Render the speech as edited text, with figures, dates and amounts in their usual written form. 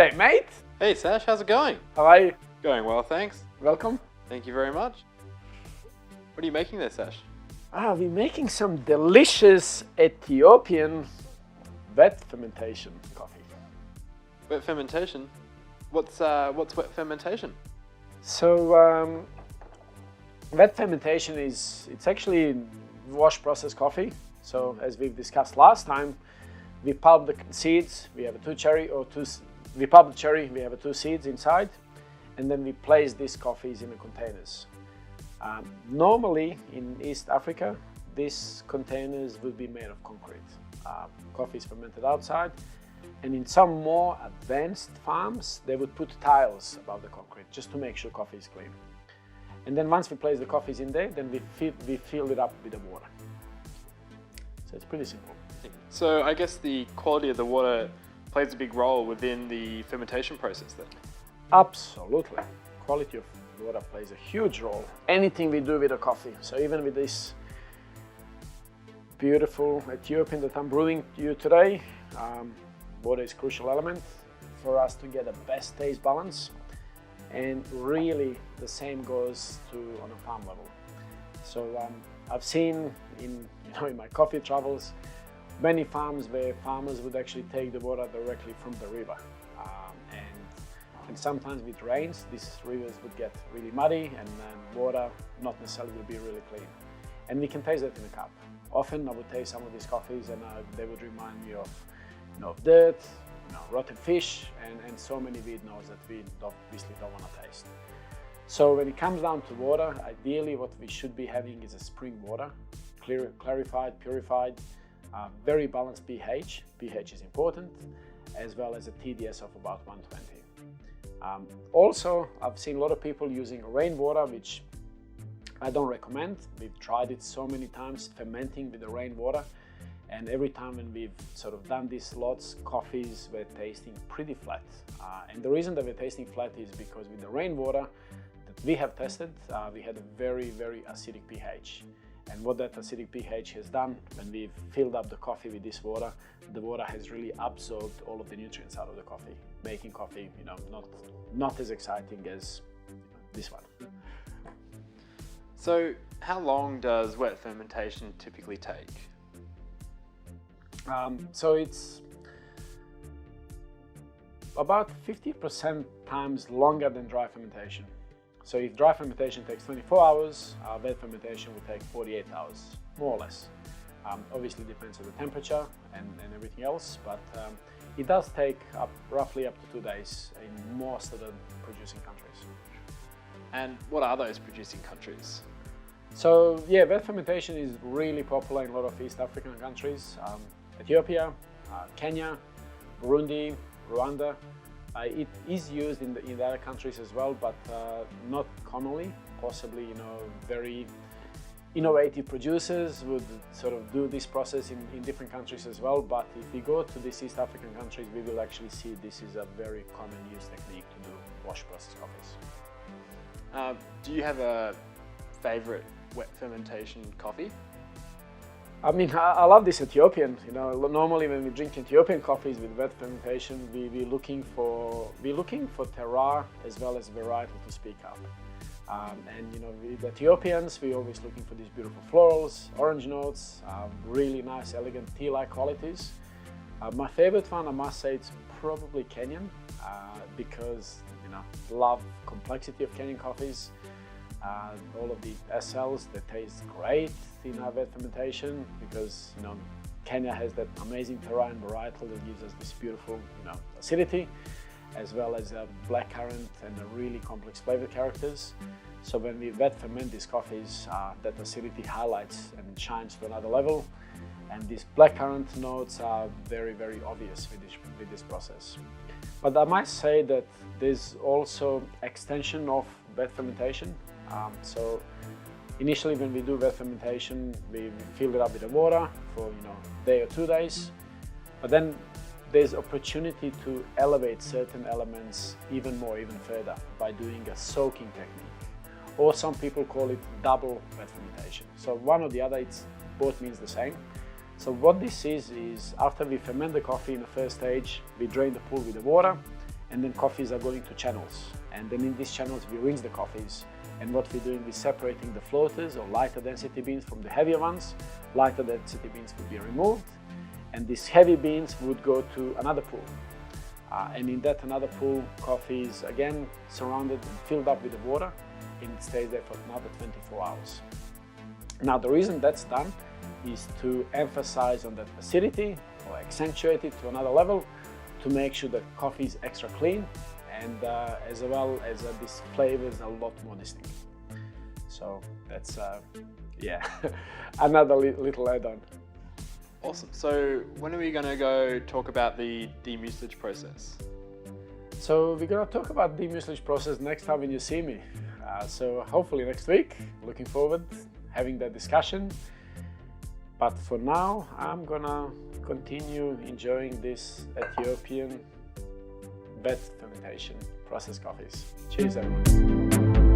G'day, mate. Hey Sash, how's it going? How are you? Going well, thanks. Welcome. Thank you very much. What are you making there, Sash? We're making some delicious Ethiopian wet fermentation coffee. Wet fermentation? What's wet fermentation? So wet fermentation it's actually wash process coffee. So as we've discussed last time, we pulp the seeds. We have we pulp the cherry. We have two seeds inside, and then we place these coffees in the containers. Normally in East Africa, these containers would be made of concrete. Coffee is fermented outside, and in some more advanced farms, they would put tiles above the concrete just to make sure coffee is clean. And then once we place the coffees in there, then we fill it up with the water. So it's pretty simple. So I guess the quality of the water plays a big role within the fermentation process then? Absolutely. Quality of water plays a huge role. Anything we do with a coffee. So even with this beautiful Ethiopian that I'm brewing you today, water is a crucial element for us to get the best taste balance. And really the same goes on a farm level. So I've seen in my coffee travels many farms where farmers would actually take the water directly from the river. And sometimes with rains, these rivers would get really muddy and water not necessarily will be really clean. And we can taste that in a cup. Often I would taste some of these coffees and they would remind me of dirt, rotten fish, and so many weird notes that we obviously don't want to taste. So when it comes down to water, ideally what we should be having is a spring water, clarified, purified, very balanced pH. pH is important, as well as a TDS of about 120. Also, I've seen a lot of people using rainwater, which I don't recommend. We've tried it so many times, fermenting with the rainwater, and every time when we've sort of done these lots, coffees were tasting pretty flat. And the reason that we're tasting flat is because with the rainwater that we have tested, we had a very, very acidic pH. And what that acidic pH has done, when we've filled up the coffee with this water, the water has really absorbed all of the nutrients out of the coffee, making coffee, not as exciting as this one. So how long does wet fermentation typically take? So it's about 50% times longer than dry fermentation. So if dry fermentation takes 24 hours, wet fermentation will take 48 hours, more or less. Obviously depends on the temperature and everything else, but it does take roughly up to 2 days in most of the producing countries. And what are those producing countries? So yeah, wet fermentation is really popular in a lot of East African countries. Ethiopia, Kenya, Burundi, Rwanda. It is used in the other countries as well, but not commonly. Possibly, very innovative producers would sort of do this process in different countries as well. But if we go to these East African countries, we will actually see this is a very common use technique to do wash process coffees. Do you have a favorite wet fermentation coffee? I mean, I love this Ethiopian. Normally when we drink Ethiopian coffees with wet fermentation, we're looking for terroir as well as varietal to speak up. With Ethiopians, we're always looking for these beautiful florals, orange notes, really nice, elegant tea-like qualities. My favorite one, I must say, it's probably Kenyan, because love complexity of Kenyan coffees. All of the SLs, they taste great in our wet fermentation because Kenya has that amazing terroir and varietal that gives us this beautiful acidity, as well as a blackcurrant and a really complex flavor characters. So when we wet ferment these coffees, that acidity highlights and shines to another level, and these blackcurrant notes are very, very obvious with this process. But I might say that there's also extension of wet fermentation. So initially when we do wet fermentation, we fill it up with the water for a day or 2 days, but then there's opportunity to elevate certain elements even further by doing a soaking technique, or some people call it double wet fermentation. So one or the other, both means the same. So what this is after we ferment the coffee in the first stage, we drain the pool with the water, and then coffees are going to channels. And then in these channels we rinse the coffees. And what we're doing is separating the floaters or lighter density beans from the heavier ones. Lighter density beans would be removed, and these heavy beans would go to another pool. And in that another pool, coffee is again surrounded and filled up with the water, and it stays there for another 24 hours. Now the reason that's done is to emphasize on that acidity or accentuate it to another level to make sure that coffee is extra clean, and as well as these flavors are a lot more distinct. So that's yeah, another little add-on. Awesome. So when are we going to go talk about the demucilage process? So we're going to talk about the demucilage process next time when you see me. So hopefully next week. Looking forward having that discussion. But for now, I'm gonna continue enjoying this Ethiopian bed fermentation process coffees. Cheers, everyone.